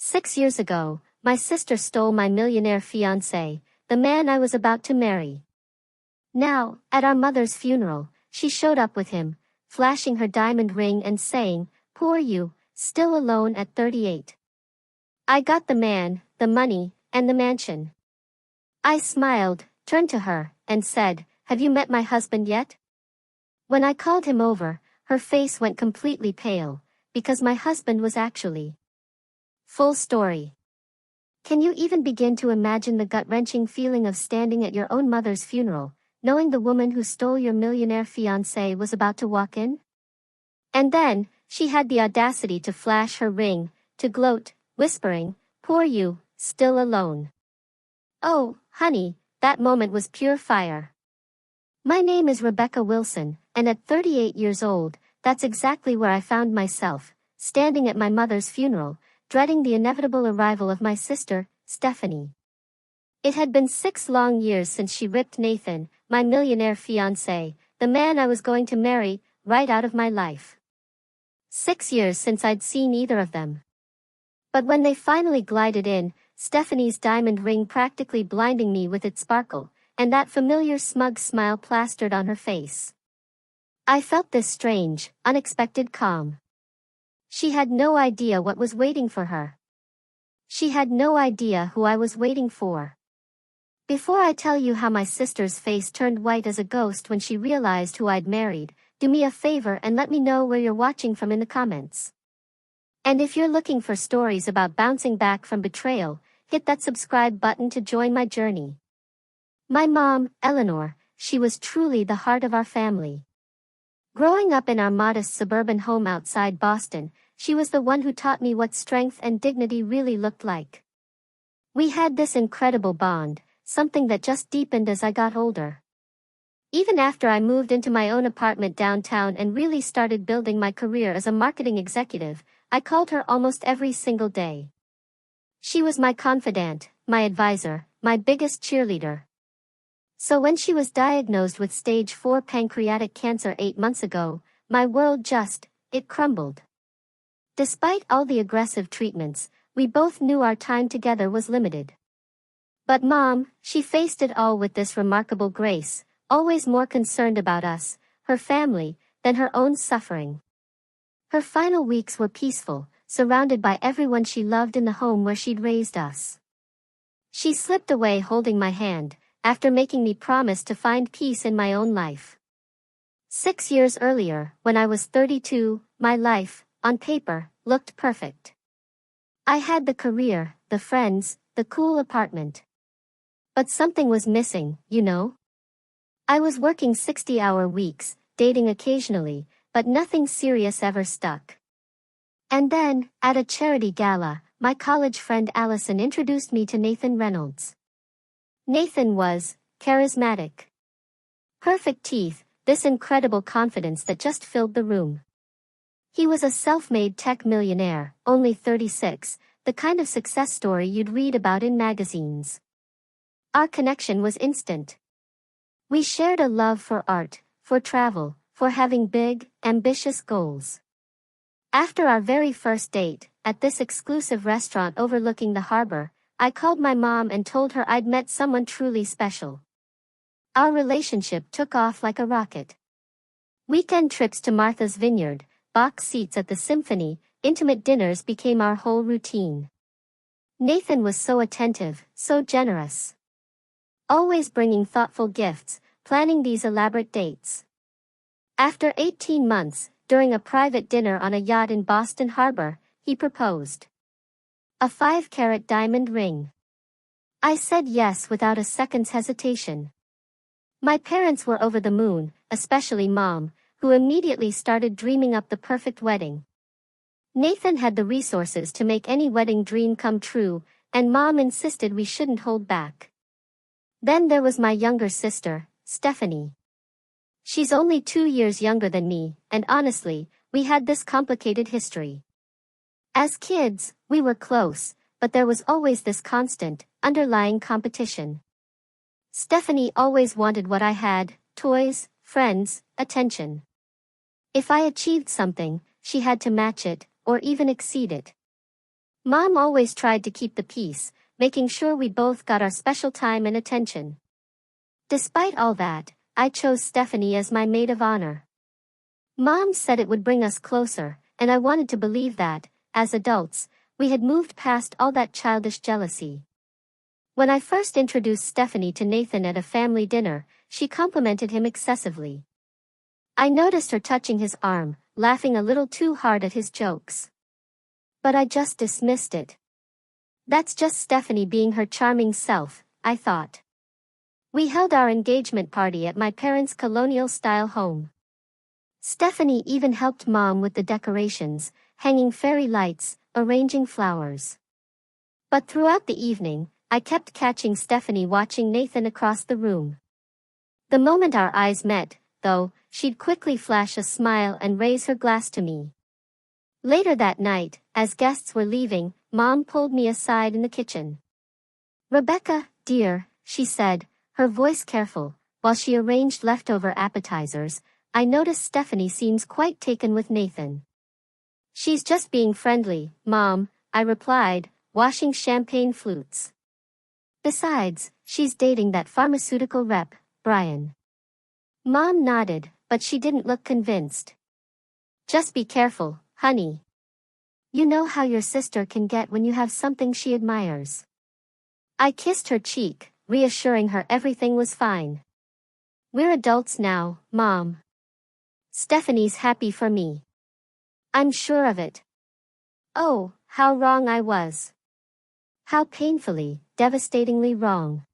6 years ago, my sister stole my millionaire fiancé, the man I was about to marry. Now, at our mother's funeral, she showed up with him, flashing her diamond ring and saying, "Poor you, still alone at 38. I got the man, the money, and the mansion." I smiled, turned to her, and said, "Have you met my husband yet?" When I called him over, her face went completely pale, because my husband was actually. Full story. Can you even begin to imagine the gut-wrenching feeling of standing at your own mother's funeral, knowing the woman who stole your millionaire fiancé was about to walk in? And then, she had the audacity to flash her ring, to gloat, whispering, "Poor you, still alone." Oh, honey, that moment was pure fire. My name is Rebecca Wilson, and at 38 years old, that's exactly where I found myself, standing at my mother's funeral, dreading the inevitable arrival of my sister, Stephanie. It had been 6 long years since she ripped Nathan, my millionaire fiancé, the man I was going to marry, right out of my life. 6 years since I'd seen either of them. But when they finally glided in, Stephanie's diamond ring practically blinding me with its sparkle, and that familiar smug smile plastered on her face, I felt this strange, unexpected calm. She had no idea what was waiting for her. She had no idea who I was waiting for. Before I tell you how my sister's face turned white as a ghost when she realized who I'd married, do me a favor and let me know where you're watching from in the comments. And if you're looking for stories about bouncing back from betrayal, hit that subscribe button to join my journey. My mom, Eleanor, she was truly the heart of our family. Growing up in our modest suburban home outside Boston, she was the one who taught me what strength and dignity really looked like. We had this incredible bond, something that just deepened as I got older. Even after I moved into my own apartment downtown and really started building my career as a marketing executive, I called her almost every single day. She was my confidant, my advisor, my biggest cheerleader. So when she was diagnosed with stage 4 pancreatic cancer 8 months ago, my world it crumbled. Despite all the aggressive treatments, we both knew our time together was limited. But Mom, she faced it all with this remarkable grace, always more concerned about us, her family, than her own suffering. Her final weeks were peaceful, surrounded by everyone she loved in the home where she'd raised us. She slipped away holding my hand, after making me promise to find peace in my own life. 6 years earlier, when I was 32, my life, on paper, looked perfect. I had the career, the friends, the cool apartment. But something was missing, you know? I was working 60-hour weeks, dating occasionally, but nothing serious ever stuck. And then, at a charity gala, my college friend Allison introduced me to Nathan Reynolds. Nathan was charismatic. Perfect teeth, this incredible confidence that just filled the room. He was a self-made tech millionaire, only 36, the kind of success story you'd read about in magazines. Our connection was instant. We shared a love for art, for travel, for having big, ambitious goals. After our very first date, at this exclusive restaurant overlooking the harbor, I called my mom and told her I'd met someone truly special. Our relationship took off like a rocket. Weekend trips to Martha's Vineyard, box seats at the symphony, intimate dinners became our whole routine. Nathan was so attentive, so generous. Always bringing thoughtful gifts, planning these elaborate dates. After 18 months, during a private dinner on a yacht in Boston Harbor, he proposed. A 5-carat diamond ring. I said yes without a second's hesitation. My parents were over the moon, especially Mom, who immediately started dreaming up the perfect wedding. Nathan had the resources to make any wedding dream come true, and Mom insisted we shouldn't hold back. Then there was my younger sister, Stephanie. She's only 2 years younger than me, and honestly, we had this complicated history. As kids, we were close, but there was always this constant, underlying competition. Stephanie always wanted what I had, toys, friends, attention. If I achieved something, she had to match it, or even exceed it. Mom always tried to keep the peace, making sure we both got our special time and attention. Despite all that, I chose Stephanie as my maid of honor. Mom said it would bring us closer, and I wanted to believe that, as adults, we had moved past all that childish jealousy. When I first introduced Stephanie to Nathan at a family dinner, she complimented him excessively. I noticed her touching his arm, laughing a little too hard at his jokes. But I just dismissed it. That's just Stephanie being her charming self, I thought. We held our engagement party at my parents' colonial-style home. Stephanie even helped Mom with the decorations, hanging fairy lights, arranging flowers. But throughout the evening, I kept catching Stephanie watching Nathan across the room. The moment our eyes met, though, she'd quickly flash a smile and raise her glass to me. Later that night, as guests were leaving, Mom pulled me aside in the kitchen. "Rebecca, dear," she said, her voice careful, while she arranged leftover appetizers, "I notice Stephanie seems quite taken with Nathan." "She's just being friendly, Mom," I replied, washing champagne flutes. "Besides, she's dating that pharmaceutical rep, Brian." Mom nodded, but she didn't look convinced. "Just be careful, honey. You know how your sister can get when you have something she admires." I kissed her cheek, reassuring her everything was fine. "We're adults now, Mom. Stephanie's happy for me. I'm sure of it." Oh, how wrong I was. How painfully, devastatingly wrong.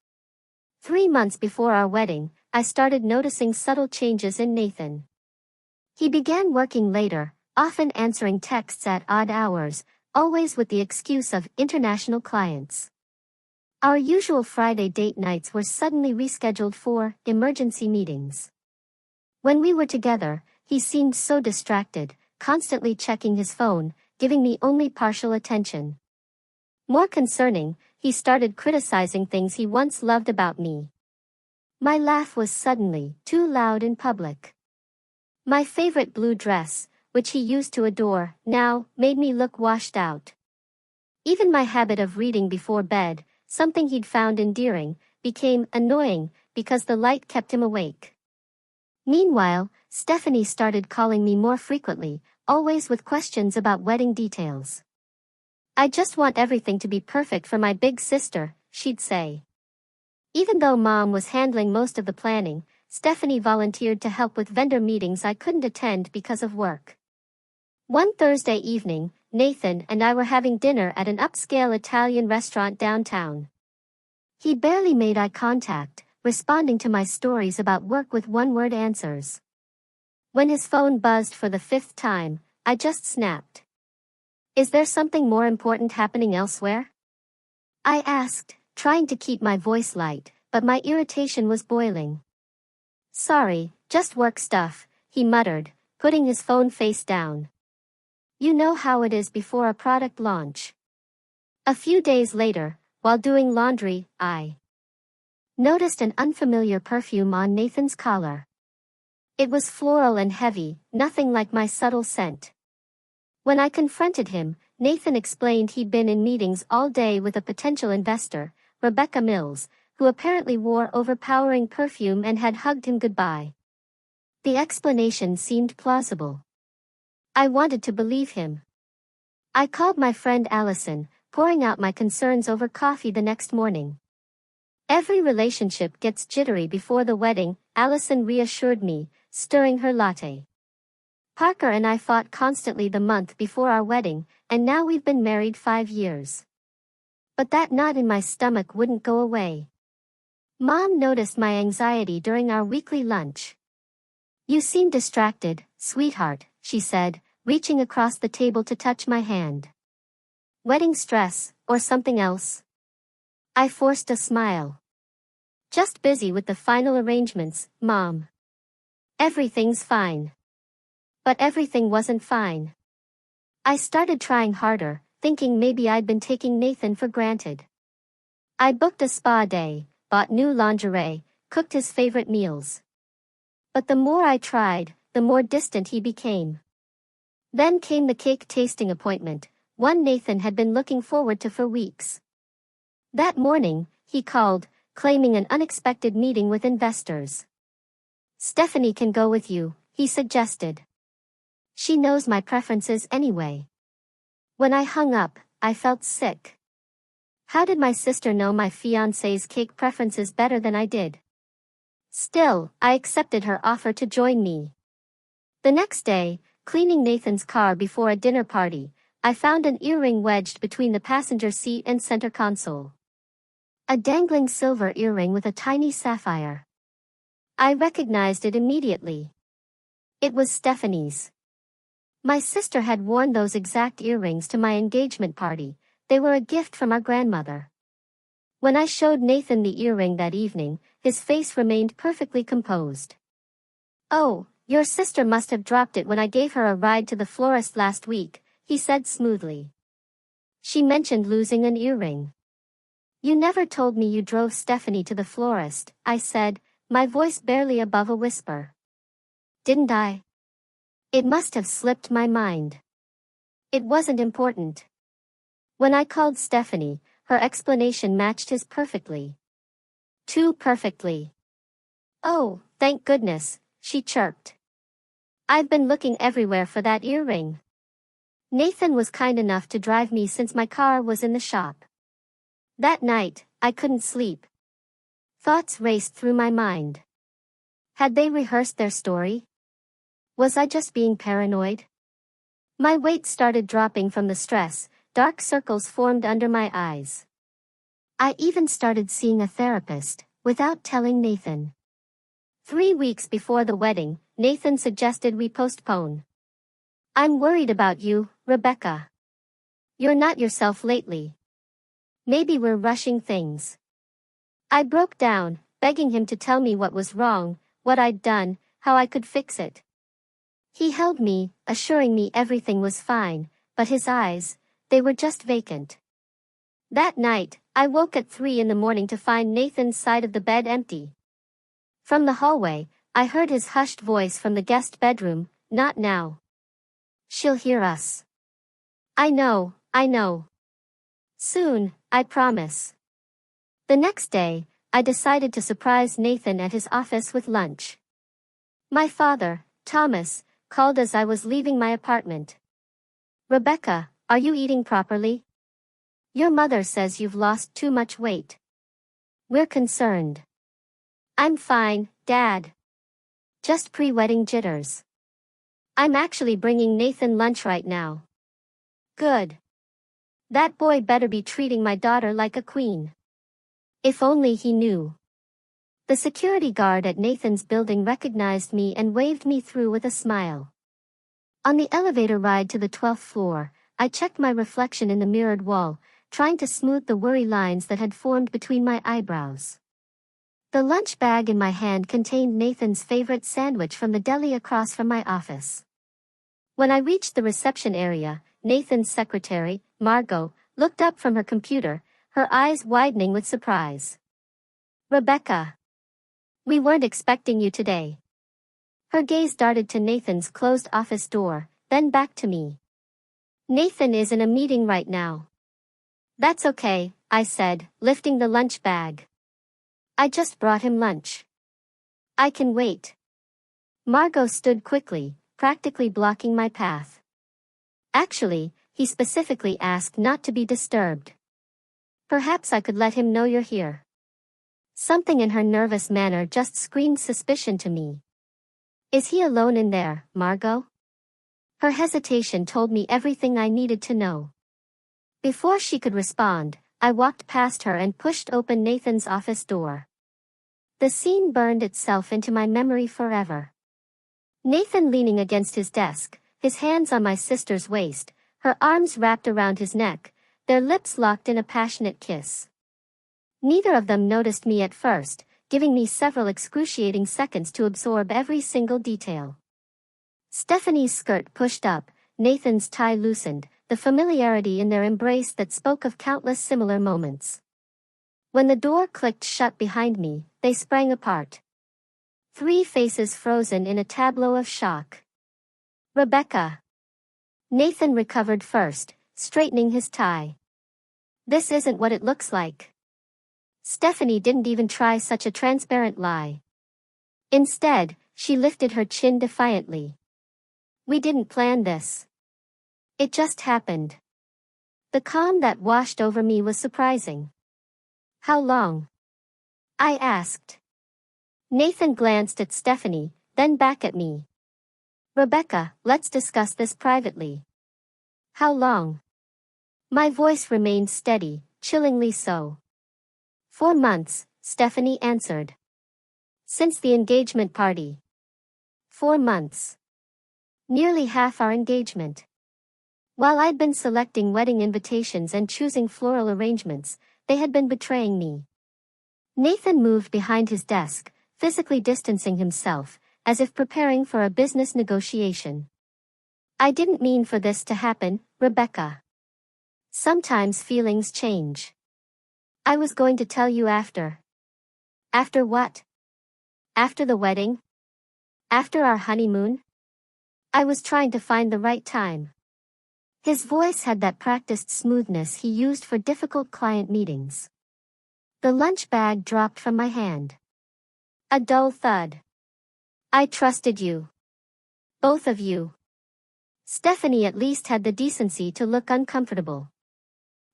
3 months before our wedding, I started noticing subtle changes in Nathan. He began working later, often answering texts at odd hours, always with the excuse of international clients. Our usual Friday date nights were suddenly rescheduled for emergency meetings. When we were together, he seemed so distracted, constantly checking his phone, giving me only partial attention. More concerning, he started criticizing things he once loved about me. My laugh was suddenly too loud in public. My favorite blue dress, which he used to adore, now made me look washed out. Even my habit of reading before bed, something he'd found endearing, became annoying because the light kept him awake. Meanwhile, Stephanie started calling me more frequently, always with questions about wedding details. "I just want everything to be perfect for my big sister," she'd say. Even though Mom was handling most of the planning, Stephanie volunteered to help with vendor meetings I couldn't attend because of work. One Thursday evening, Nathan and I were having dinner at an upscale Italian restaurant downtown. He barely made eye contact, responding to my stories about work with one-word answers. When his phone buzzed for the 5th time, I just snapped. "Is there something more important happening elsewhere?" I asked, trying to keep my voice light, but my irritation was boiling. "Sorry, just work stuff," he muttered, putting his phone face down. You know how it is before a product launch. A few days later, while doing laundry, I noticed an unfamiliar perfume on Nathan's collar. It was floral and heavy, nothing like my subtle scent. When I confronted him, Nathan explained he'd been in meetings all day with a potential investor, Rebecca Mills, who apparently wore overpowering perfume and had hugged him goodbye. The explanation seemed plausible. I wanted to believe him. I called my friend Allison, pouring out my concerns over coffee the next morning. "Every relationship gets jittery before the wedding," Allison reassured me, stirring her latte. "Parker and I fought constantly the month before our wedding, and now we've been married 5 years. But that knot in my stomach wouldn't go away." Mom noticed my anxiety during our weekly lunch. "You seem distracted, sweetheart," she said, reaching across the table to touch my hand. "Wedding stress, or something else?" I forced a smile. "Just busy with the final arrangements, Mom. Everything's fine." But everything wasn't fine. I started trying harder, thinking maybe I'd been taking Nathan for granted. I booked a spa day, bought new lingerie, cooked his favorite meals. But the more I tried, the more distant he became. Then came the cake tasting appointment, one Nathan had been looking forward to for weeks. That morning, he called, claiming an unexpected meeting with investors. "Stephanie can go with you," he suggested. "She knows my preferences anyway." When I hung up, I felt sick. How did my sister know my fiancé's cake preferences better than I did? Still, I accepted her offer to join me. The next day, cleaning Nathan's car before a dinner party, I found an earring wedged between the passenger seat and center console. A dangling silver earring with a tiny sapphire. I recognized it immediately. It was Stephanie's. My sister had worn those exact earrings to my engagement party. They were a gift from our grandmother. When I showed Nathan the earring that evening, his face remained perfectly composed. "Oh, your sister must have dropped it when I gave her a ride to the florist last week," he said smoothly. "She mentioned losing an earring." "You never told me you drove Stephanie to the florist," I said, my voice barely above a whisper. "Didn't I?" It must have slipped my mind. It wasn't important. When I called Stephanie, her explanation matched his perfectly. Too perfectly. "Oh, thank goodness," she chirped. "I've been looking everywhere for that earring." Nathan was kind enough to drive me since my car was in the shop. That night, I couldn't sleep. Thoughts raced through my mind. Had they rehearsed their story? Was I just being paranoid? My weight started dropping from the stress, dark circles formed under my eyes. I even started seeing a therapist, without telling Nathan. 3 weeks before the wedding, Nathan suggested we postpone. "I'm worried about you, Rebecca. You're not yourself lately. Maybe we're rushing things." I broke down, begging him to tell me what was wrong, what I'd done, how I could fix it. He held me, assuring me everything was fine, but his eyes, they were just vacant. That night, I woke at 3 in the morning to find Nathan's side of the bed empty. From the hallway, I heard his hushed voice from the guest bedroom, "Not now. She'll hear us." I know. "Soon, I promise." The next day, I decided to surprise Nathan at his office with lunch. My father, Thomas, called as I was leaving my apartment. "Rebecca, are you eating properly? Your mother says you've lost too much weight. We're concerned." "I'm fine, Dad. Just pre-wedding jitters. I'm actually bringing Nathan lunch right now." "Good. That boy better be treating my daughter like a queen." If only he knew. The security guard at Nathan's building recognized me and waved me through with a smile. On the elevator ride to the 12th floor, I checked my reflection in the mirrored wall, trying to smooth the worry lines that had formed between my eyebrows. The lunch bag in my hand contained Nathan's favorite sandwich from the deli across from my office. When I reached the reception area, Nathan's secretary, Margot, looked up from her computer, her eyes widening with surprise. "Rebecca. We weren't expecting you today." Her gaze darted to Nathan's closed office door, then back to me. "Nathan is in a meeting right now." "That's okay," I said, lifting the lunch bag. "I just brought him lunch. I can wait." Margot stood quickly, practically blocking my path. "Actually, he specifically asked not to be disturbed. Perhaps I could let him know you're here." Something in her nervous manner just screamed suspicion to me. "Is he alone in there, Margot?" Her hesitation told me everything I needed to know. Before she could respond, I walked past her and pushed open Nathan's office door. The scene burned itself into my memory forever. Nathan leaning against his desk, his hands on my sister's waist, her arms wrapped around his neck, their lips locked in a passionate kiss. Neither of them noticed me at first, giving me several excruciating seconds to absorb every single detail. Stephanie's skirt pushed up, Nathan's tie loosened, the familiarity in their embrace that spoke of countless similar moments. When the door clicked shut behind me, they sprang apart. 3 faces frozen in a tableau of shock. "Rebecca." Nathan recovered first, straightening his tie. This isn't what it looks like. Stephanie didn't even try such a transparent lie. Instead, she lifted her chin defiantly. We didn't plan this. It just happened. The calm that washed over me was surprising. How long? I asked. Nathan glanced at Stephanie, then back at me. Rebecca, let's discuss this privately. How long? My voice remained steady, chillingly so. 4 months, Stephanie answered. Since the engagement party. 4 months. Nearly half our engagement. While I'd been selecting wedding invitations and choosing floral arrangements, they had been betraying me. Nathan moved behind his desk, physically distancing himself, as if preparing for a business negotiation. I didn't mean for this to happen, Rebecca. Sometimes feelings change. I was going to tell you after. After what? After the wedding? After our honeymoon? I was trying to find the right time. His voice had that practiced smoothness he used for difficult client meetings. The lunch bag dropped from my hand. A dull thud. I trusted you. Both of you. Stephanie at least had the decency to look uncomfortable.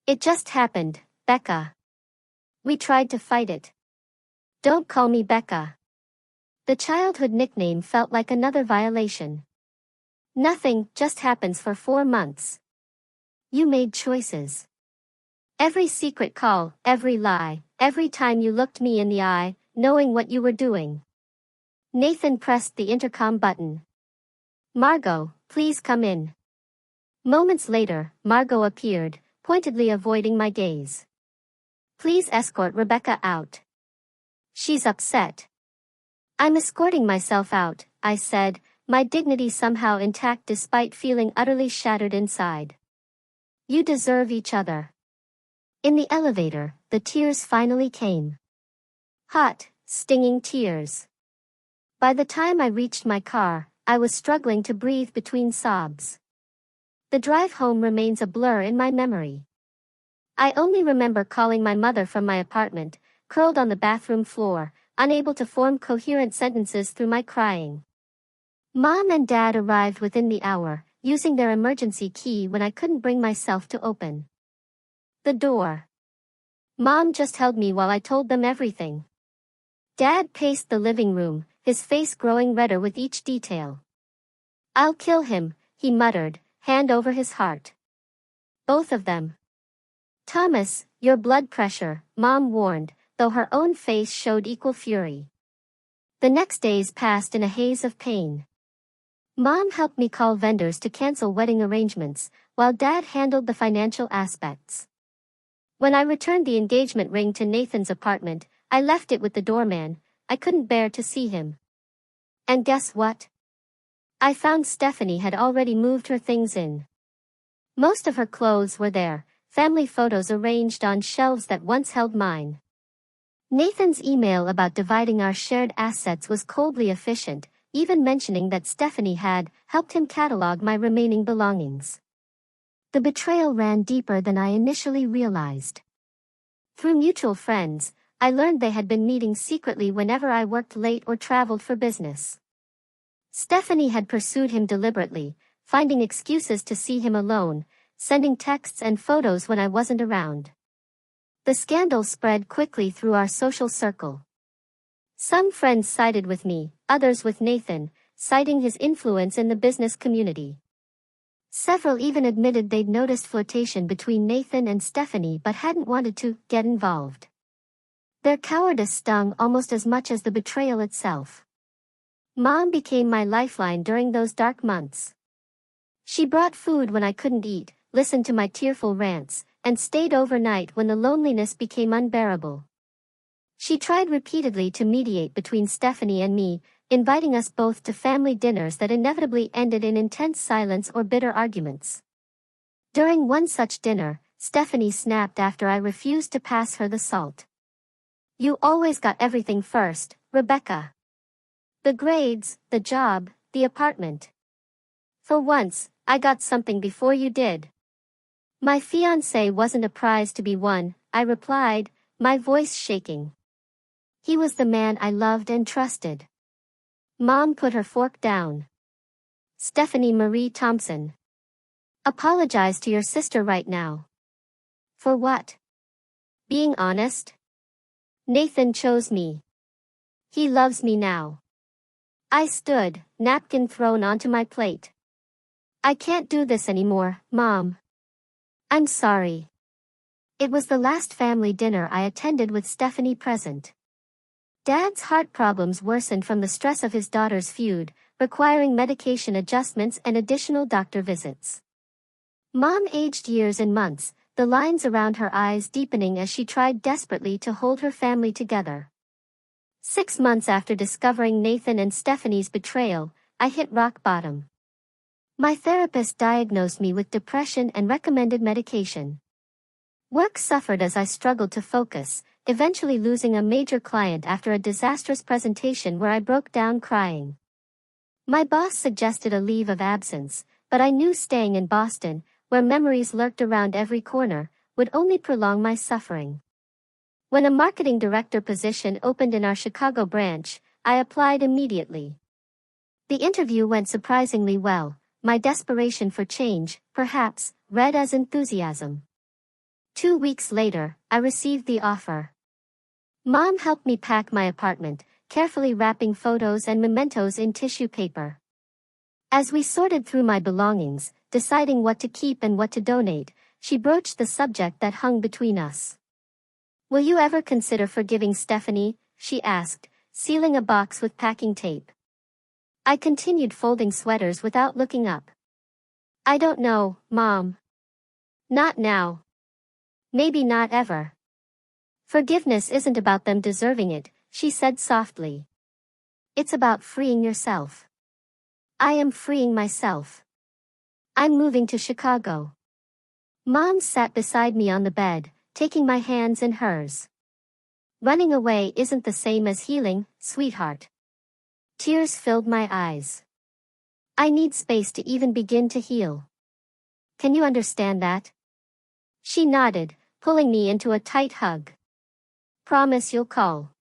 It just happened, Becca. We tried to fight it. Don't call me Becca. The childhood nickname felt like another violation. Nothing just happens for 4 months. You made choices. Every secret call, every lie, every time you looked me in the eye, knowing what you were doing. Nathan pressed the intercom button. Margot, please come in. Moments later, Margot appeared, pointedly avoiding my gaze. Please escort Rebecca out. She's upset. I'm escorting myself out, I said, my dignity somehow intact despite feeling utterly shattered inside. You deserve each other. In the elevator, the tears finally came. Hot, stinging tears. By the time I reached my car, I was struggling to breathe between sobs. The drive home remains a blur in my memory. I only remember calling my mother from my apartment, curled on the bathroom floor, unable to form coherent sentences through my crying. Mom and Dad arrived within the hour, using their emergency key when I couldn't bring myself to open the door. Mom just held me while I told them everything. Dad paced the living room, his face growing redder with each detail. I'll kill him, he muttered, hand over his heart. Both of them. Thomas, your blood pressure, Mom warned, though her own face showed equal fury. The next days passed in a haze of pain. Mom helped me call vendors to cancel wedding arrangements, while Dad handled the financial aspects. When I returned the engagement ring to Nathan's apartment, I left it with the doorman. I couldn't bear to see him. And guess what? I found Stephanie had already moved her things in. Most of her clothes were there, family photos arranged on shelves that once held mine. Nathan's email about dividing our shared assets was coldly efficient, even mentioning that Stephanie had helped him catalog my remaining belongings. The betrayal ran deeper than I initially realized. Through mutual friends, I learned they had been meeting secretly whenever I worked late or traveled for business. Stephanie had pursued him deliberately, finding excuses to see him alone, sending texts and photos when I wasn't around. The scandal spread quickly through our social circle. Some friends sided with me, others with Nathan, citing his influence in the business community. Several even admitted they'd noticed flirtation between Nathan and Stephanie but hadn't wanted to get involved. Their cowardice stung almost as much as the betrayal itself. Mom became my lifeline during those dark months. She brought food when I couldn't eat, listened to my tearful rants, and stayed overnight when the loneliness became unbearable. She tried repeatedly to mediate between Stephanie and me, inviting us both to family dinners that inevitably ended in intense silence or bitter arguments. During one such dinner, Stephanie snapped after I refused to pass her the salt. You always got everything first, Rebecca. The grades, the job, the apartment. For once, I got something before you did. My fiancé wasn't a prize to be won, I replied, my voice shaking. He was the man I loved and trusted. Mom put her fork down. Stephanie Marie Thompson. Apologize to your sister right now. For what? Being honest? Nathan chose me. He loves me now. I stood, napkin thrown onto my plate. I can't do this anymore, Mom. I'm sorry. It was the last family dinner I attended with Stephanie present. Dad's heart problems worsened from the stress of his daughter's feud, requiring medication adjustments and additional doctor visits. Mom aged years and months, the lines around her eyes deepening as she tried desperately to hold her family together. 6 months after discovering Nathan and Stephanie's betrayal, I hit rock bottom. My therapist diagnosed me with depression and recommended medication. Work suffered as I struggled to focus, eventually losing a major client after a disastrous presentation where I broke down crying. My boss suggested a leave of absence, but I knew staying in Boston, where memories lurked around every corner, would only prolong my suffering. When a marketing director position opened in our Chicago branch, I applied immediately. The interview went surprisingly well. My desperation for change, perhaps, read as enthusiasm. 2 weeks later, I received the offer. Mom helped me pack my apartment, carefully wrapping photos and mementos in tissue paper. As we sorted through my belongings, deciding what to keep and what to donate, she broached the subject that hung between us. Will you ever consider forgiving Stephanie? She asked, sealing a box with packing tape. I continued folding sweaters without looking up. I don't know, Mom. Not now. Maybe not ever. Forgiveness isn't about them deserving it, she said softly. It's about freeing yourself. I am freeing myself. I'm moving to Chicago. Mom sat beside me on the bed, taking my hands in hers. Running away isn't the same as healing, sweetheart. Tears filled my eyes. I need space to even begin to heal. Can you understand that? She nodded, pulling me into a tight hug. Promise you'll call.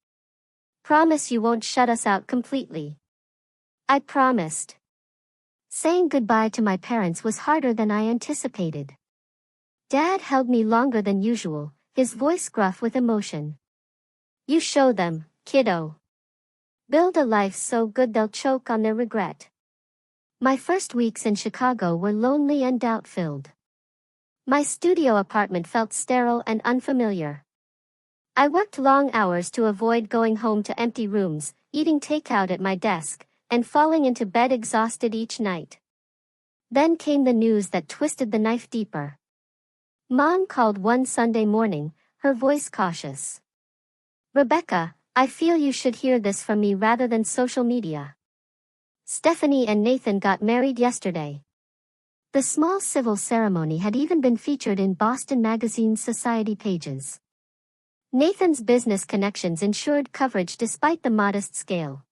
Promise you won't shut us out completely. I promised. Saying goodbye to my parents was harder than I anticipated. Dad held me longer than usual, his voice gruff with emotion. You show them, kiddo. Build a life so good they'll choke on their regret. My first weeks in Chicago were lonely and doubt-filled. My studio apartment felt sterile and unfamiliar. I worked long hours to avoid going home to empty rooms, eating takeout at my desk, and falling into bed exhausted each night. Then came the news that twisted the knife deeper. Mom called one Sunday morning, her voice cautious. Rebecca, I feel you should hear this from me rather than social media. Stephanie and Nathan got married yesterday. The small civil ceremony had even been featured in Boston Magazine's society pages. Nathan's business connections ensured coverage despite the modest scale.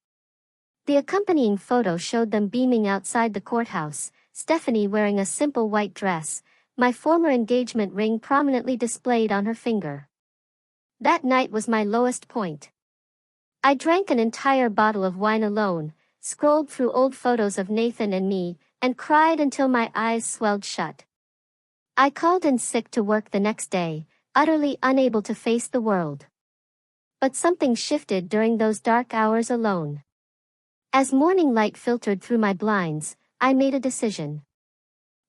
The accompanying photo showed them beaming outside the courthouse, Stephanie wearing a simple white dress, my former engagement ring prominently displayed on her finger. That night was my lowest point. I drank an entire bottle of wine alone, scrolled through old photos of Nathan and me, and cried until my eyes swelled shut. I called in sick to work the next day, utterly unable to face the world. But something shifted during those dark hours alone. As morning light filtered through my blinds, I made a decision.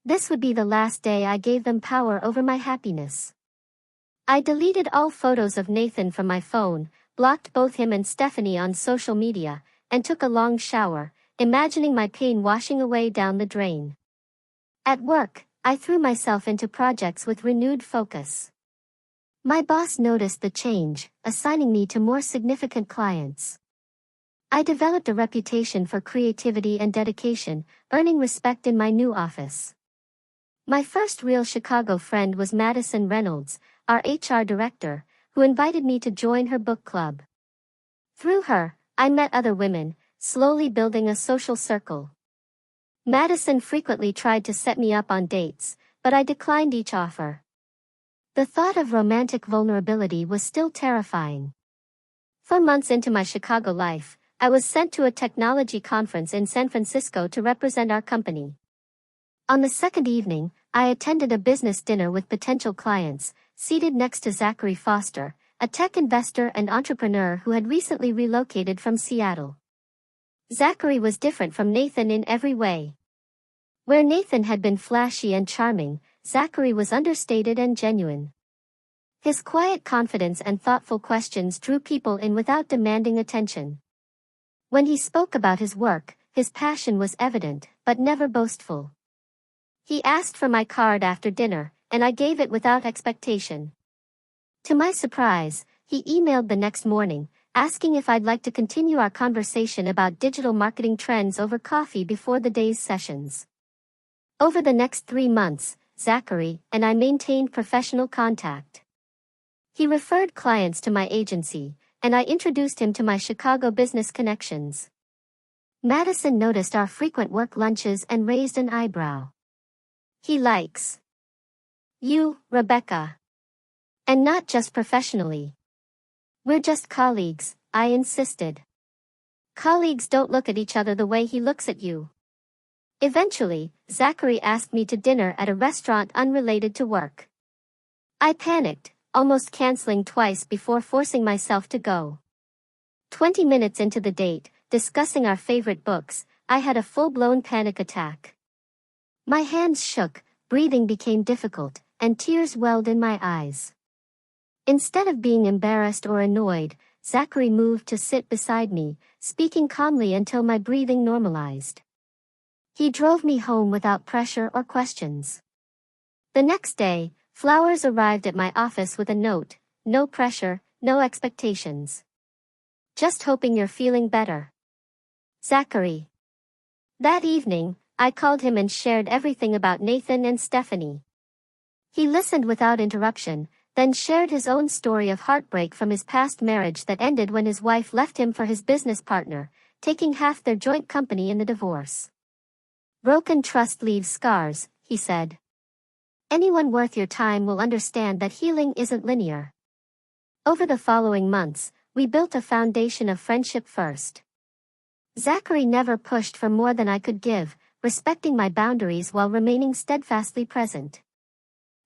This would be the last day I gave them power over my happiness. I deleted all photos of Nathan from my phone, blocked both him and Stephanie on social media, and took a long shower, imagining my pain washing away down the drain. At work, I threw myself into projects with renewed focus. My boss noticed the change, assigning me to more significant clients. I developed a reputation for creativity and dedication, earning respect in my new office. My first real Chicago friend was Madison Reynolds, our HR director, who invited me to join her book club. Through her, I met other women, slowly building a social circle. Madison frequently tried to set me up on dates, but I declined each offer. The thought of romantic vulnerability was still terrifying. 4 months into my Chicago life, I was sent to a technology conference in San Francisco to represent our company. On the second evening, I attended a business dinner with potential clients, seated next to Zachary Foster, a tech investor and entrepreneur who had recently relocated from Seattle. Zachary was different from Nathan in every way. Where Nathan had been flashy and charming, Zachary was understated and genuine. His quiet confidence and thoughtful questions drew people in without demanding attention. When he spoke about his work, his passion was evident, but never boastful. He asked for my card after dinner, and I gave it without expectation. To my surprise, he emailed the next morning, asking if I'd like to continue our conversation about digital marketing trends over coffee before the day's sessions. Over the next 3 months, Zachary and I maintained professional contact. He referred clients to my agency, and I introduced him to my Chicago business connections. Madison noticed our frequent work lunches and raised an eyebrow. He likes you, Rebecca. And not just professionally. We're just colleagues, I insisted. Colleagues don't look at each other the way he looks at you. Eventually, Zachary asked me to dinner at a restaurant unrelated to work. I panicked, almost canceling twice before forcing myself to go. 20 minutes into the date, discussing our favorite books, I had a full-blown panic attack. My hands shook, breathing became difficult, and tears welled in my eyes. Instead of being embarrassed or annoyed, Zachary moved to sit beside me, speaking calmly until my breathing normalized. He drove me home without pressure or questions. The next day, flowers arrived at my office with a note, no pressure, no expectations. Just hoping you're feeling better. Zachary. That evening, I called him and shared everything about Nathan and Stephanie. He listened without interruption, then shared his own story of heartbreak from his past marriage that ended when his wife left him for his business partner, taking half their joint company in the divorce. Broken trust leaves scars, he said. Anyone worth your time will understand that healing isn't linear. Over the following months, we built a foundation of friendship first. Zachary never pushed for more than I could give, respecting my boundaries while remaining steadfastly present.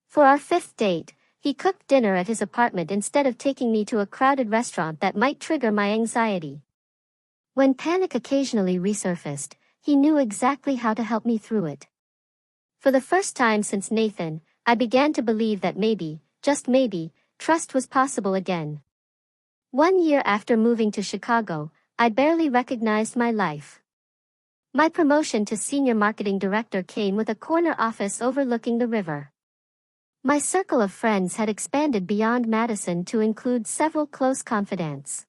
For our 5th date, he cooked dinner at his apartment instead of taking me to a crowded restaurant that might trigger my anxiety. When panic occasionally resurfaced, he knew exactly how to help me through it. For the first time since Nathan, I began to believe that maybe, just maybe, trust was possible again. 1 year after moving to Chicago, I barely recognized my life. My promotion to senior marketing director came with a corner office overlooking the river. My circle of friends had expanded beyond Madison to include several close confidants.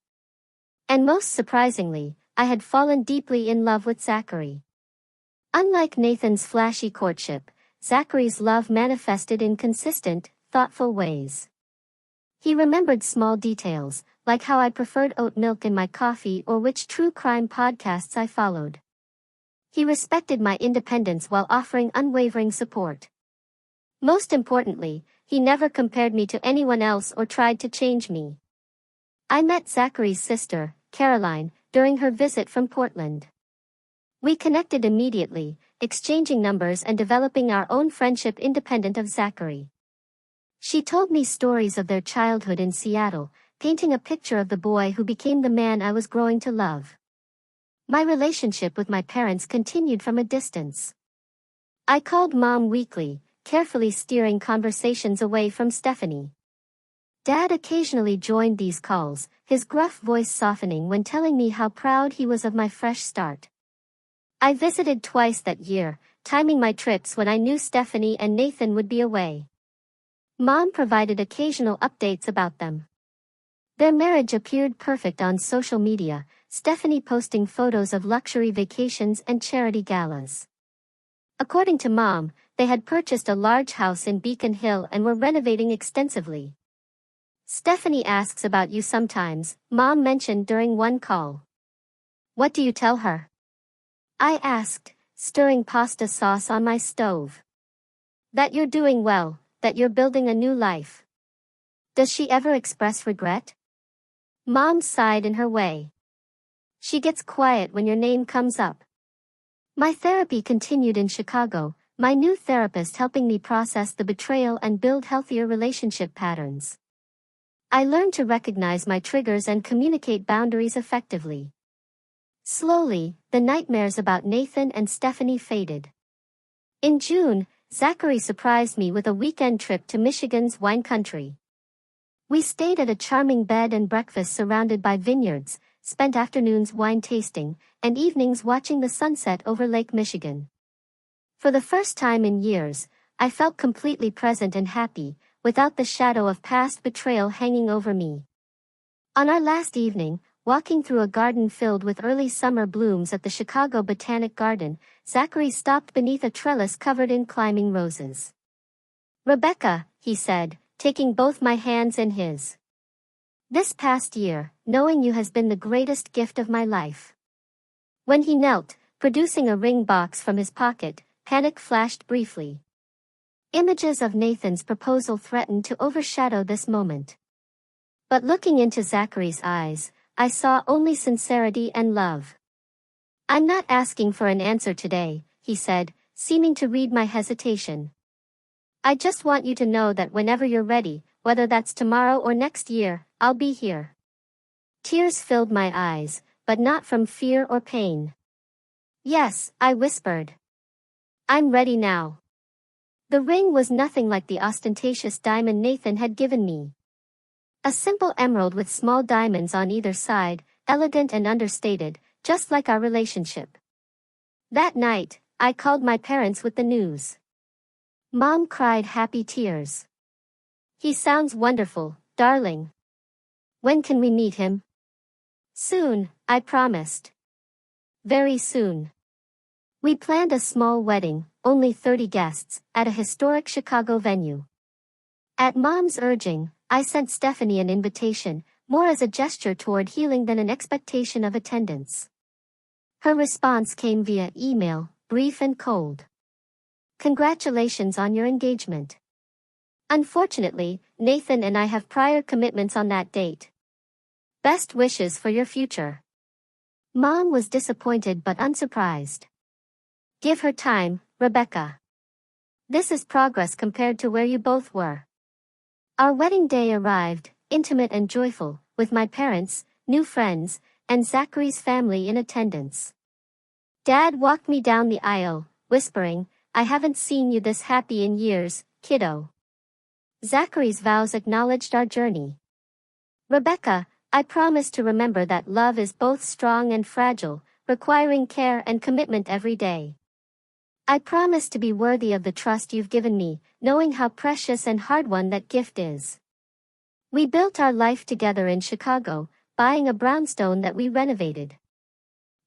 And most surprisingly, I had fallen deeply in love with Zachary. Unlike Nathan's flashy courtship, Zachary's love manifested in consistent, thoughtful ways. He remembered small details, like how I preferred oat milk in my coffee or which true crime podcasts I followed. He respected my independence while offering unwavering support. Most importantly, he never compared me to anyone else or tried to change me. I met Zachary's sister, Caroline, during her visit from Portland. We connected immediately, exchanging numbers and developing our own friendship independent of Zachary. She told me stories of their childhood in Seattle, painting a picture of the boy who became the man I was growing to love. My relationship with my parents continued from a distance. I called Mom weekly, carefully steering conversations away from Stephanie. Dad occasionally joined these calls, his gruff voice softening when telling me how proud he was of my fresh start. I visited twice that year, timing my trips when I knew Stephanie and Nathan would be away. Mom provided occasional updates about them. Their marriage appeared perfect on social media, Stephanie posting photos of luxury vacations and charity galas. According to Mom, they had purchased a large house in Beacon Hill and were renovating extensively. Stephanie asks about you sometimes, Mom mentioned during one call. What do you tell her? I asked, stirring pasta sauce on my stove. That you're doing well, that you're building a new life. Does she ever express regret? Mom sighed in her way. She gets quiet when your name comes up. My therapy continued in Chicago, my new therapist helping me process the betrayal and build healthier relationship patterns. I learned to recognize my triggers and communicate boundaries effectively. Slowly, the nightmares about Nathan and Stephanie faded. In June, Zachary surprised me with a weekend trip to Michigan's wine country. We stayed at a charming bed and breakfast surrounded by vineyards, spent afternoons wine tasting, and evenings watching the sunset over Lake Michigan. For the first time in years, I felt completely present and happy, without the shadow of past betrayal hanging over me. On our last evening, walking through a garden filled with early summer blooms at the Chicago Botanic Garden, Zachary stopped beneath a trellis covered in climbing roses. "Rebecca," he said, taking both my hands in his. "This past year, knowing you has been the greatest gift of my life." When he knelt, producing a ring box from his pocket, panic flashed briefly. Images of Nathan's proposal threatened to overshadow this moment. But looking into Zachary's eyes, I saw only sincerity and love. "I'm not asking for an answer today," he said, seeming to read my hesitation. "I just want you to know that whenever you're ready, whether that's tomorrow or next year, I'll be here." Tears filled my eyes, but not from fear or pain. "Yes," I whispered. "I'm ready now." The ring was nothing like the ostentatious diamond Nathan had given me. A simple emerald with small diamonds on either side, elegant and understated, just like our relationship. That night, I called my parents with the news. Mom cried happy tears. "He sounds wonderful, darling. When can we meet him?" "Soon," I promised. "Very soon." We planned a small wedding, only 30 guests, at a historic Chicago venue. At Mom's urging, I sent Stephanie an invitation, more as a gesture toward healing than an expectation of attendance. Her response came via email, brief and cold. "Congratulations on your engagement. Unfortunately, Nathan and I have prior commitments on that date. Best wishes for your future." Mom was disappointed but unsurprised. "Give her time, Rebecca. This is progress compared to where you both were." Our wedding day arrived, intimate and joyful, with my parents, new friends, and Zachary's family in attendance. Dad walked me down the aisle, whispering, "I haven't seen you this happy in years, kiddo." Zachary's vows acknowledged our journey. "Rebecca, I promise to remember that love is both strong and fragile, requiring care and commitment every day. I promise to be worthy of the trust you've given me, knowing how precious and hard-won that gift is." We built our life together in Chicago, buying a brownstone that we renovated.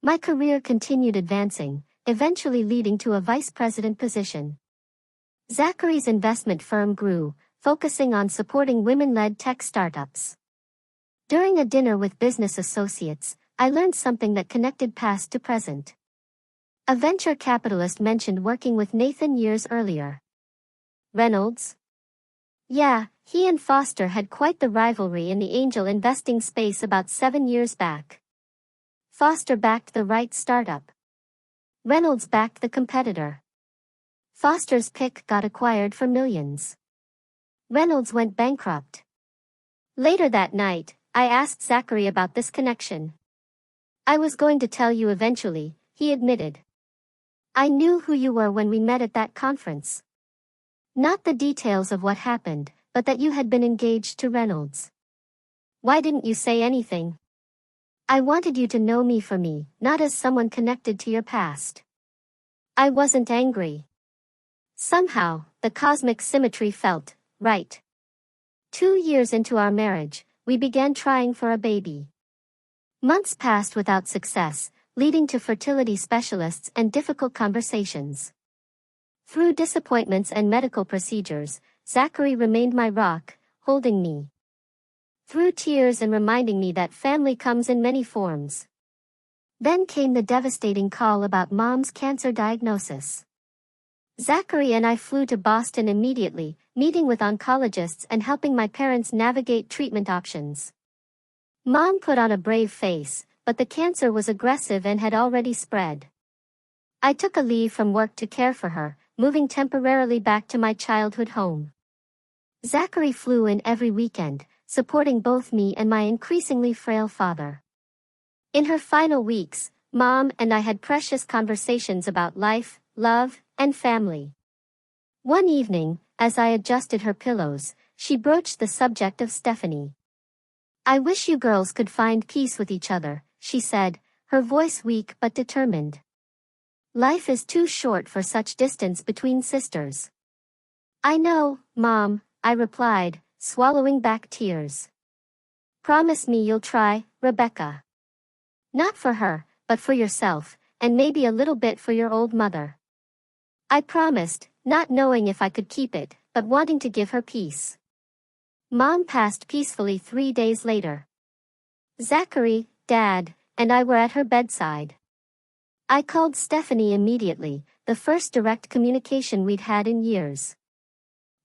My career continued advancing, eventually leading to a vice president position. Zachary's investment firm grew, focusing on supporting women-led tech startups. During a dinner with business associates, I learned something that connected past to present. A venture capitalist mentioned working with Nathan years earlier. "Reynolds?" "Yeah, he and Foster had quite the rivalry in the angel investing space about 7 years back. Foster backed the right startup. Reynolds backed the competitor. Foster's pick got acquired for millions. Reynolds went bankrupt." Later that night, I asked Zachary about this connection. "I was going to tell you eventually," he admitted. "I knew who you were when we met at that conference. Not the details of what happened, but that you had been engaged to Reynolds. Why didn't you say anything?" "I wanted you to know me for me, not as someone connected to your past." I wasn't angry. Somehow, the cosmic symmetry felt right. 2 years into our marriage, we began trying for a baby. Months passed without success, leading to fertility specialists and difficult conversations. Through disappointments and medical procedures, Zachary remained my rock, holding me through tears and reminding me that family comes in many forms. Then came the devastating call about Mom's cancer diagnosis. Zachary and I flew to Boston immediately, meeting with oncologists and helping my parents navigate treatment options. Mom put on a brave face, but the cancer was aggressive and had already spread. I took a leave from work to care for her, moving temporarily back to my childhood home. Zachary flew in every weekend, supporting both me and my increasingly frail father. In her final weeks, Mom and I had precious conversations about life, love, and family. One evening, as I adjusted her pillows, she broached the subject of Stephanie. "I wish you girls could find peace with each other," she said, her voice weak but determined. "Life is too short for such distance between sisters." "I know, Mom," I replied, swallowing back tears. "Promise me you'll try, Rebecca. Not for her, but for yourself, and maybe a little bit for your old mother." I promised, not knowing if I could keep it, but wanting to give her peace. Mom passed peacefully 3 days later. Zachary, Dad, and I were at her bedside. I called Stephanie immediately, the first direct communication we'd had in years.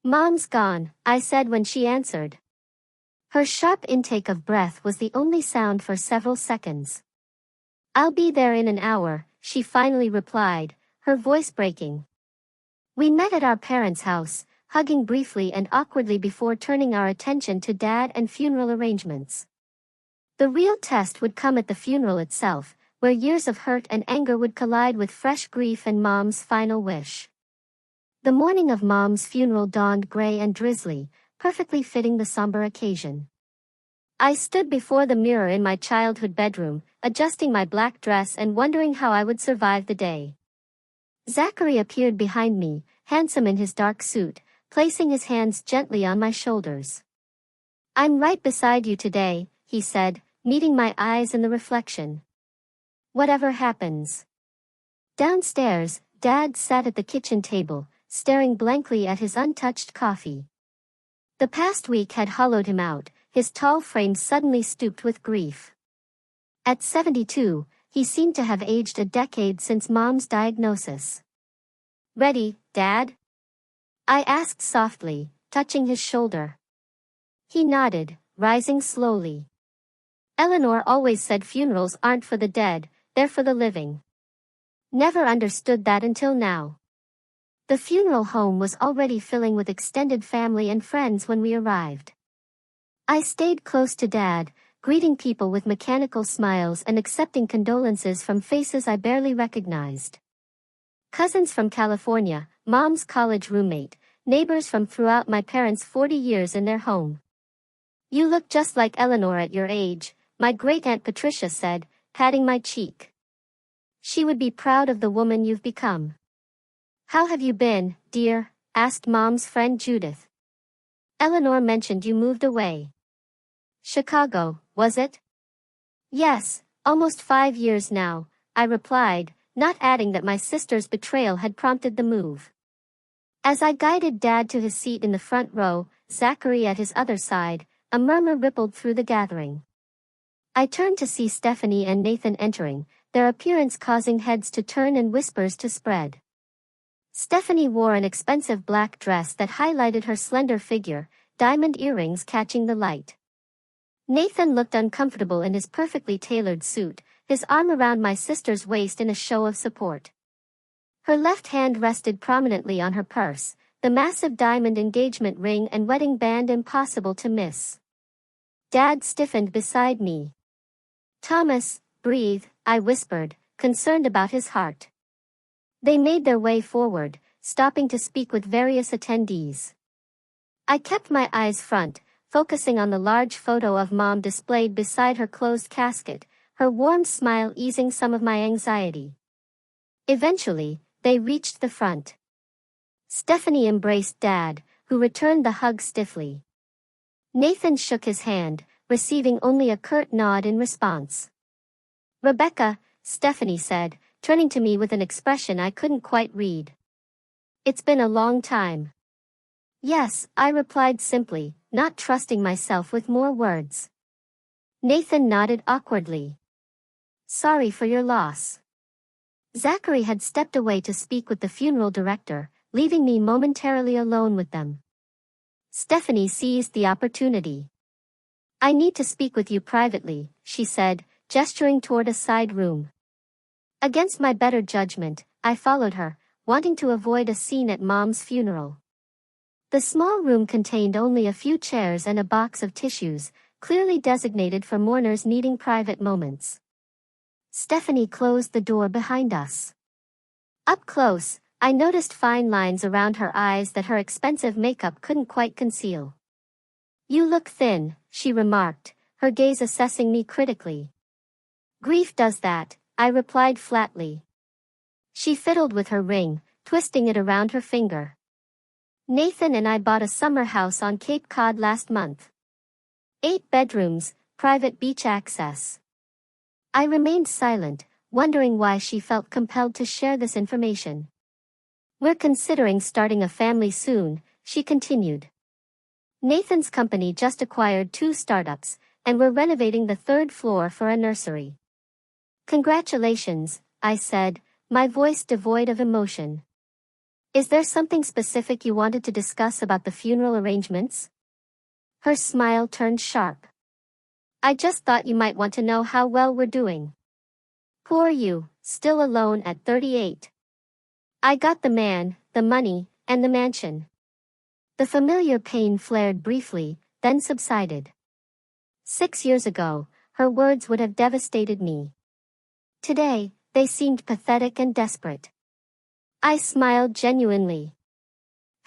"Mom's gone," I said when she answered. Her sharp intake of breath was the only sound for several seconds. "I'll be there in an hour," she finally replied, her voice breaking. We met at our parents' house, hugging briefly and awkwardly before turning our attention to Dad and funeral arrangements. The real test would come at the funeral itself, where years of hurt and anger would collide with fresh grief and Mom's final wish. The morning of Mom's funeral dawned gray and drizzly, perfectly fitting the somber occasion. I stood before the mirror in my childhood bedroom, adjusting my black dress and wondering how I would survive the day. Zachary appeared behind me, handsome in his dark suit, placing his hands gently on my shoulders. "I'm right beside you today," he said, meeting my eyes in the reflection. "Whatever happens." Downstairs, Dad sat at the kitchen table, staring blankly at his untouched coffee. The past week had hollowed him out, his tall frame suddenly stooped with grief. At 72, he seemed to have aged a decade since Mom's diagnosis. "Ready, Dad?" I asked softly, touching his shoulder. He nodded, rising slowly. "Eleanor always said funerals aren't for the dead, they're for the living." Never understood that until now. The funeral home was already filling with extended family and friends when we arrived. I stayed close to Dad, greeting people with mechanical smiles and accepting condolences from faces I barely recognized. Cousins from California, Mom's college roommate, neighbors from throughout my parents' 40 years in their home. "You look just like Eleanor at your age," my great-aunt Patricia said, patting my cheek. "She would be proud of the woman you've become." "How have you been, dear?" asked Mom's friend Judith. "Eleanor mentioned you moved away." "Chicago, was it?" "Yes, almost 5 years now," I replied, not adding that my sister's betrayal had prompted the move. As I guided Dad to his seat in the front row, Zachary at his other side, a murmur rippled through the gathering. I turned to see Stephanie and Nathan entering, their appearance causing heads to turn and whispers to spread. Stephanie wore an expensive black dress that highlighted her slender figure, diamond earrings catching the light. Nathan looked uncomfortable in his perfectly tailored suit, his arm around my sister's waist in a show of support. Her left hand rested prominently on her purse, the massive diamond engagement ring and wedding band impossible to miss. Dad stiffened beside me. "Thomas, breathe," I whispered, concerned about his heart. They made their way forward, stopping to speak with various attendees. I kept my eyes front, focusing on the large photo of Mom displayed beside her closed casket, her warm smile easing some of my anxiety. Eventually, they reached the front. Stephanie embraced Dad, who returned the hug stiffly. Nathan shook his hand, receiving only a curt nod in response. "Rebecca," Stephanie said, turning to me with an expression I couldn't quite read. "It's been a long time." "Yes," I replied simply, not trusting myself with more words. Nathan nodded awkwardly. "Sorry for your loss." Zachary had stepped away to speak with the funeral director, leaving me momentarily alone with them. Stephanie seized the opportunity. "I need to speak with you privately," she said, gesturing toward a side room. Against my better judgment, I followed her, wanting to avoid a scene at Mom's funeral. The small room contained only a few chairs and a box of tissues, clearly designated for mourners needing private moments. Stephanie closed the door behind us. Up close, I noticed fine lines around her eyes that her expensive makeup couldn't quite conceal. "You look thin," she remarked, her gaze assessing me critically. "Grief does that," I replied flatly. She fiddled with her ring, twisting it around her finger. "Nathan and I bought a summer house on Cape Cod last month. 8 bedrooms, private beach access." I remained silent, wondering why she felt compelled to share this information. "We're considering starting a family soon," she continued. "Nathan's company just acquired 2 startups, and we're renovating the 3rd floor for a nursery." "Congratulations," I said, my voice devoid of emotion. "Is there something specific you wanted to discuss about the funeral arrangements?" Her smile turned sharp. "I just thought you might want to know how well we're doing." "Poor you, still alone at 38. I got the man, the money, and the mansion." The familiar pain flared briefly, then subsided. 6 years ago, her words would have devastated me. Today, they seemed pathetic and desperate. I smiled genuinely.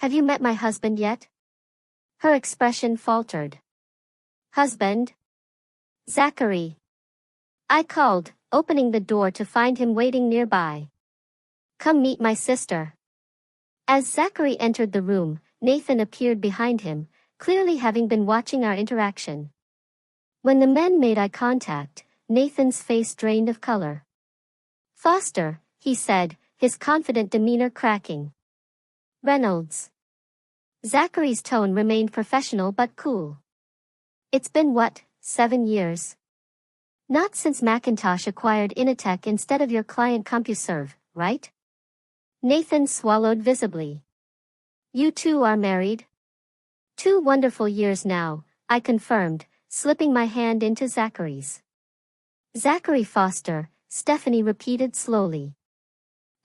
"Have you met my husband yet?" Her expression faltered. "Husband?" "Zachary." I called, opening the door to find him waiting nearby. "Come meet my sister." As Zachary entered the room, Nathan appeared behind him, clearly having been watching our interaction. When the men made eye contact, Nathan's face drained of color. "Foster," he said, his confident demeanor cracking. "Reynolds." Zachary's tone remained professional but cool. "It's been what, 7 years? Not since Macintosh acquired Initech instead of your client CompuServe, right?" Nathan swallowed visibly. "You two are married?" "2 wonderful years now," I confirmed, slipping my hand into Zachary's. "Zachary Foster," Stephanie repeated slowly.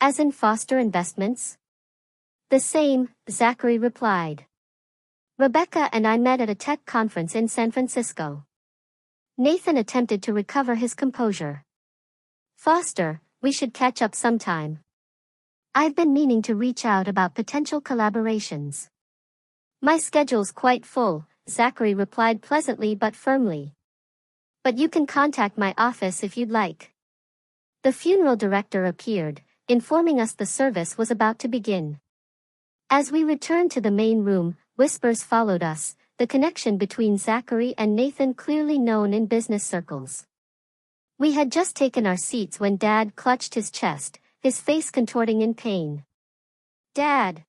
"As in Foster Investments?" "The same," Zachary replied. "Rebecca and I met at a tech conference in San Francisco." Nathan attempted to recover his composure. "Foster, we should catch up sometime. I've been meaning to reach out about potential collaborations." "My schedule's quite full," Zachary replied pleasantly but firmly. "But you can contact my office if you'd like." The funeral director appeared, informing us the service was about to begin. As we returned to the main room, whispers followed us, the connection between Zachary and Nathan clearly known in business circles. We had just taken our seats when Dad clutched his chest, his face contorting in pain. "Dad!"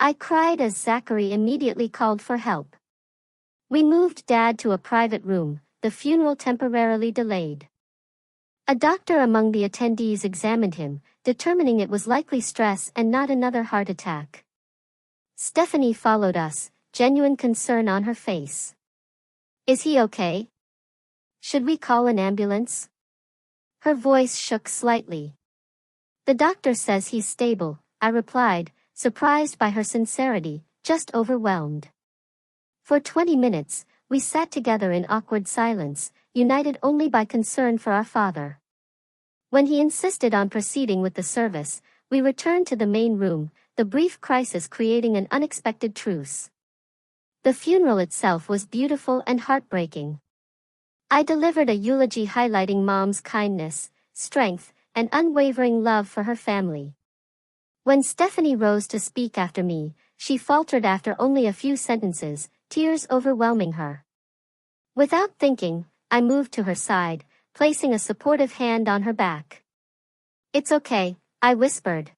I cried as Zachary immediately called for help. We moved Dad to a private room, the funeral temporarily delayed. A doctor among the attendees examined him, determining it was likely stress and not another heart attack. Stephanie followed us, genuine concern on her face. "Is he okay? Should we call an ambulance?" Her voice shook slightly. "The doctor says he's stable," I replied, surprised by her sincerity, just overwhelmed. For 20 minutes, we sat together in awkward silence, united only by concern for our father. When he insisted on proceeding with the service, we returned to the main room, the brief crisis creating an unexpected truce. The funeral itself was beautiful and heartbreaking. I delivered a eulogy highlighting Mom's kindness, strength, and unwavering love for her family. When Stephanie rose to speak after me, she faltered after only a few sentences, tears overwhelming her. Without thinking, I moved to her side, placing a supportive hand on her back. "It's okay," I whispered.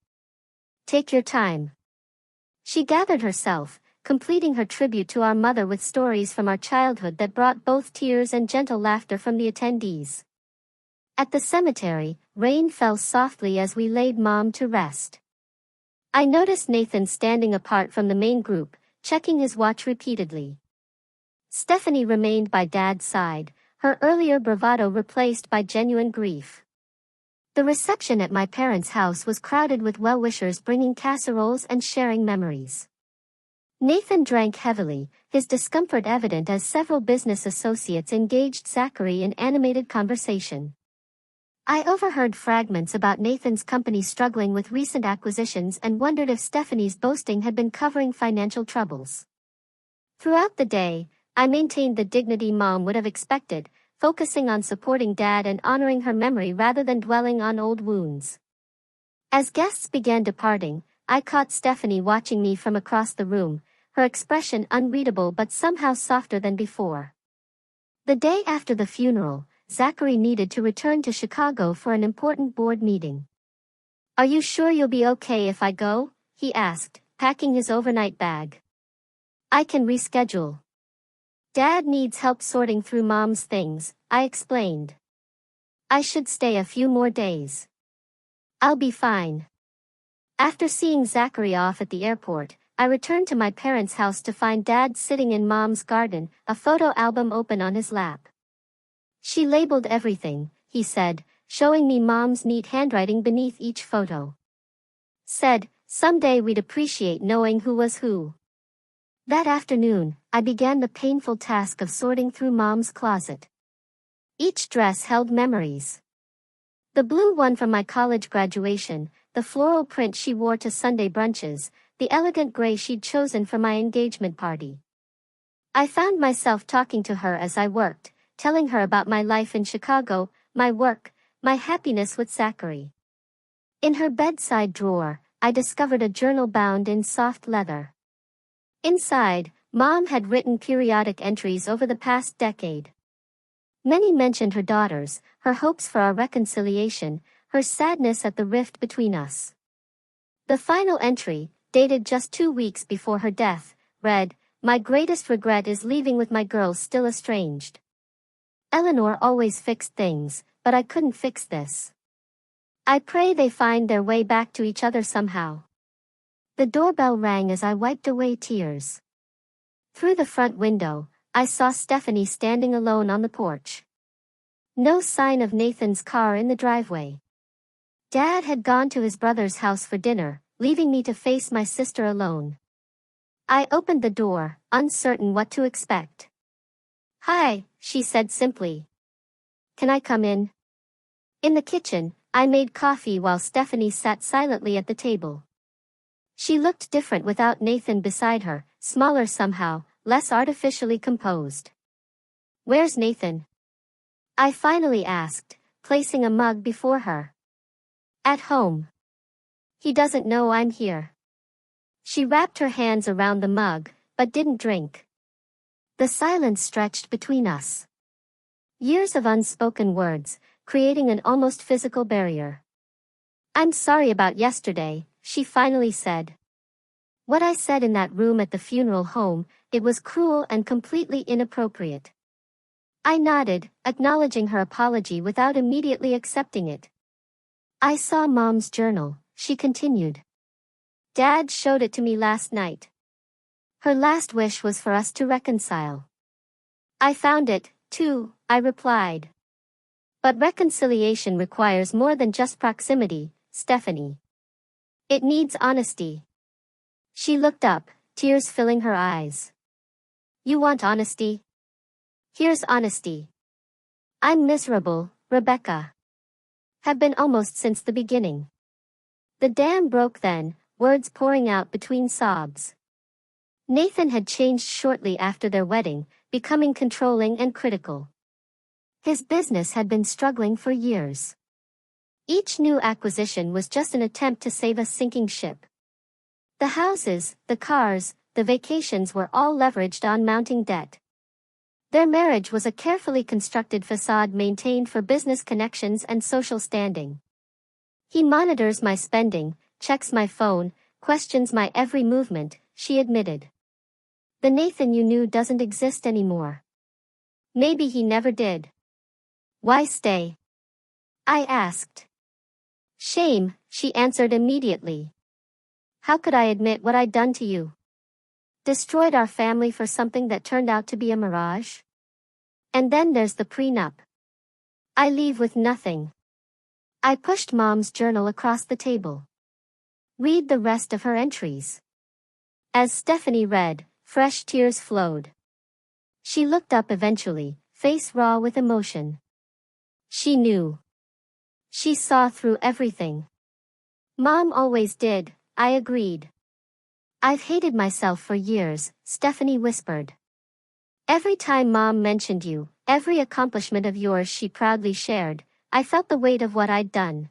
"Take your time." She gathered herself, completing her tribute to our mother with stories from our childhood that brought both tears and gentle laughter from the attendees. At the cemetery, rain fell softly as we laid Mom to rest. I noticed Nathan standing apart from the main group, checking his watch repeatedly. Stephanie remained by Dad's side, her earlier bravado replaced by genuine grief. The reception at my parents' house was crowded with well-wishers bringing casseroles and sharing memories. Nathan drank heavily, his discomfort evident as several business associates engaged Zachary in animated conversation. I overheard fragments about Nathan's company struggling with recent acquisitions and wondered if Stephanie's boasting had been covering financial troubles. Throughout the day, I maintained the dignity Mom would have expected, focusing on supporting Dad and honoring her memory rather than dwelling on old wounds. As guests began departing, I caught Stephanie watching me from across the room, her expression unreadable but somehow softer than before. The day after the funeral, Zachary needed to return to Chicago for an important board meeting. "Are you sure you'll be okay if I go?" he asked, packing his overnight bag. "I can reschedule." "Dad needs help sorting through Mom's things," I explained. "I should stay a few more days." "I'll be fine." After seeing Zachary off at the airport, I returned to my parents' house to find Dad sitting in Mom's garden, a photo album open on his lap. "She labeled everything," he said, showing me Mom's neat handwriting beneath each photo. "Said, someday we'd appreciate knowing who was who." That afternoon, I began the painful task of sorting through Mom's closet. Each dress held memories. The blue one from my college graduation, the floral print she wore to Sunday brunches, the elegant gray she'd chosen for my engagement party. I found myself talking to her as I worked, telling her about my life in Chicago, my work, my happiness with Zachary. In her bedside drawer, I discovered a journal bound in soft leather. Inside, Mom had written periodic entries over the past decade. Many mentioned her daughters, her hopes for our reconciliation, her sadness at the rift between us. The final entry, dated just 2 weeks before her death, read, "My greatest regret is leaving with my girls still estranged. Eleanor always fixed things, but I couldn't fix this. I pray they find their way back to each other somehow." The doorbell rang as I wiped away tears. Through the front window, I saw Stephanie standing alone on the porch. No sign of Nathan's car in the driveway. Dad had gone to his brother's house for dinner, leaving me to face my sister alone. I opened the door, uncertain what to expect. "Hi," she said simply. "Can I come in?" In the kitchen, I made coffee while Stephanie sat silently at the table. She looked different without Nathan beside her, smaller somehow, less artificially composed. "Where's Nathan?" I finally asked, placing a mug before her. "At home. He doesn't know I'm here." She wrapped her hands around the mug, but didn't drink. The silence stretched between us. Years of unspoken words, creating an almost physical barrier. "I'm sorry about yesterday," she finally said. "What I said in that room at the funeral home, it was cruel and completely inappropriate." I nodded, acknowledging her apology without immediately accepting it. "I saw Mom's journal," she continued. "Dad showed it to me last night. Her last wish was for us to reconcile." "I found it, too," I replied. "But reconciliation requires more than just proximity, Stephanie. It needs honesty." She looked up, tears filling her eyes. "You want honesty? Here's honesty. I'm miserable, Rebecca. Have been almost since the beginning." The dam broke then, words pouring out between sobs. Nathan had changed shortly after their wedding, becoming controlling and critical. His business had been struggling for years. Each new acquisition was just an attempt to save a sinking ship. The houses, the cars, the vacations were all leveraged on mounting debt. Their marriage was a carefully constructed facade maintained for business connections and social standing. "He monitors my spending, checks my phone, questions my every movement," she admitted. "The Nathan you knew doesn't exist anymore." "Maybe he never did." "Why stay?" I asked. "Shame," she answered immediately. How could I admit what I'd done to you? Destroyed our family for something that turned out to be a mirage? And then there's the prenup. I leave with nothing. I pushed Mom's journal across the table. Read the rest of her entries. As Stephanie read, fresh tears flowed. She looked up eventually, face raw with emotion. She knew. She saw through everything. Mom always did, I agreed. I've hated myself for years, Stephanie whispered. Every time Mom mentioned you, every accomplishment of yours she proudly shared, I felt the weight of what I'd done.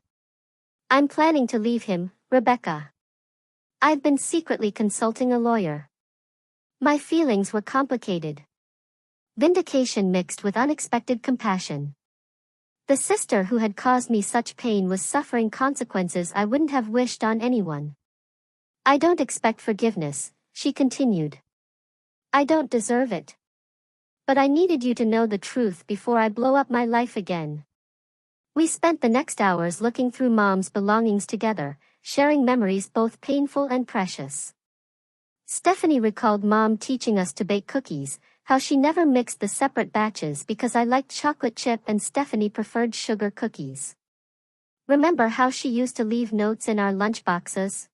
I'm planning to leave him, Rebecca. I've been secretly consulting a lawyer. My feelings were complicated. Vindication mixed with unexpected compassion. The sister who had caused me such pain was suffering consequences I wouldn't have wished on anyone. I don't expect forgiveness, she continued. I don't deserve it. But I needed you to know the truth before I blow up my life again. We spent the next hours looking through Mom's belongings together, sharing memories both painful and precious. Stephanie recalled Mom teaching us to bake cookies, how she never mixed the separate batches because I liked chocolate chip and Stephanie preferred sugar cookies. Remember how she used to leave notes in our lunchboxes?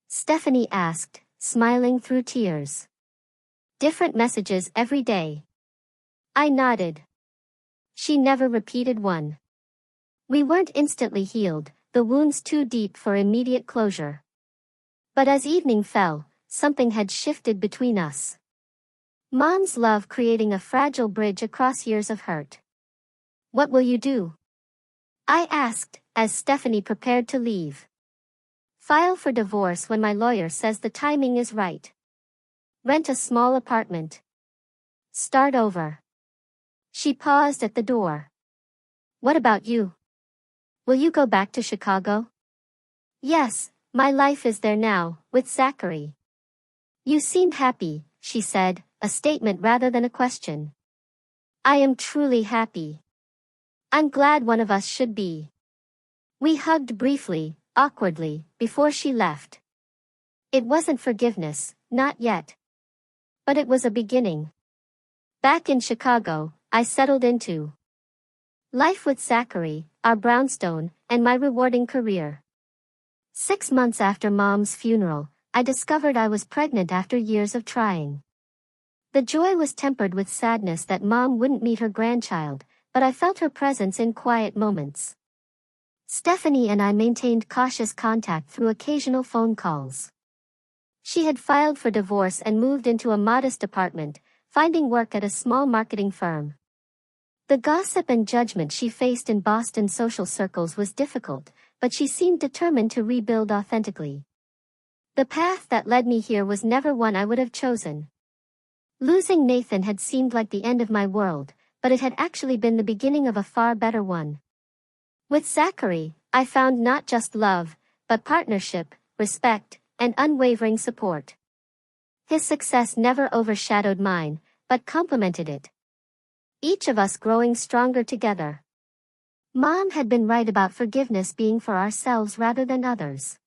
Stephanie asked, smiling through tears. Different messages every day. I nodded. She never repeated one. We weren't instantly healed, the wounds too deep for immediate closure. But as evening fell, something had shifted between us. Mom's love creating a fragile bridge across years of hurt. What will you do? I asked, as Stephanie prepared to leave. File for divorce when my lawyer says the timing is right. Rent a small apartment. Start over. She paused at the door. What about you? Will you go back to Chicago? Yes, my life is there now, with Zachary. You seemed happy, she said, a statement rather than a question. I am truly happy. I'm glad one of us should be. We hugged briefly, awkwardly, before she left. It wasn't forgiveness, not yet. But it was a beginning. Back in Chicago, I settled into life with Zachary, our brownstone, and my rewarding career. 6 months after Mom's funeral, I discovered I was pregnant after years of trying. The joy was tempered with sadness that Mom wouldn't meet her grandchild, but I felt her presence in quiet moments. Stephanie and I maintained cautious contact through occasional phone calls. She had filed for divorce and moved into a modest apartment, finding work at a small marketing firm. The gossip and judgment she faced in Boston social circles was difficult, but she seemed determined to rebuild authentically. The path that led me here was never one I would have chosen. Losing Nathan had seemed like the end of my world, but it had actually been the beginning of a far better one. With Zachary, I found not just love, but partnership, respect, and unwavering support. His success never overshadowed mine, but complemented it. Each of us growing stronger together. Mom had been right about forgiveness being for ourselves rather than others.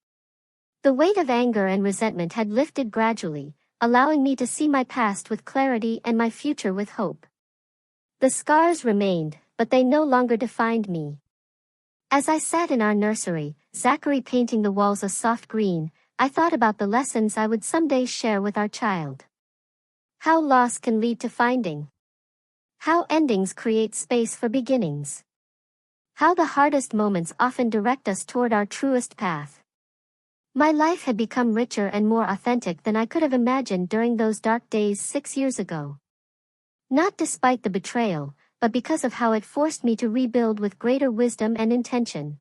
The weight of anger and resentment had lifted gradually, allowing me to see my past with clarity and my future with hope. The scars remained, but they no longer defined me. As I sat in our nursery, Zachary painting the walls a soft green, I thought about the lessons I would someday share with our child. How loss can lead to finding. How endings create space for beginnings. How the hardest moments often direct us toward our truest path. My life had become richer and more authentic than I could have imagined during those dark days 6 years ago. Not despite the betrayal, but because of how it forced me to rebuild with greater wisdom and intention.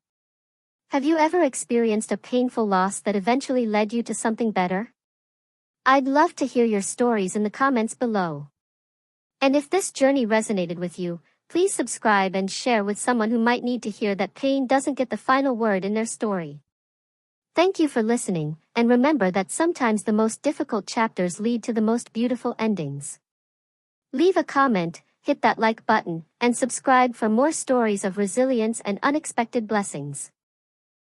Have you ever experienced a painful loss that eventually led you to something better? I'd love to hear your stories in the comments below. And if this journey resonated with you, please subscribe and share with someone who might need to hear that pain doesn't get the final word in their story. Thank you for listening, and remember that sometimes the most difficult chapters lead to the most beautiful endings. Leave a comment, hit that like button, and subscribe for more stories of resilience and unexpected blessings.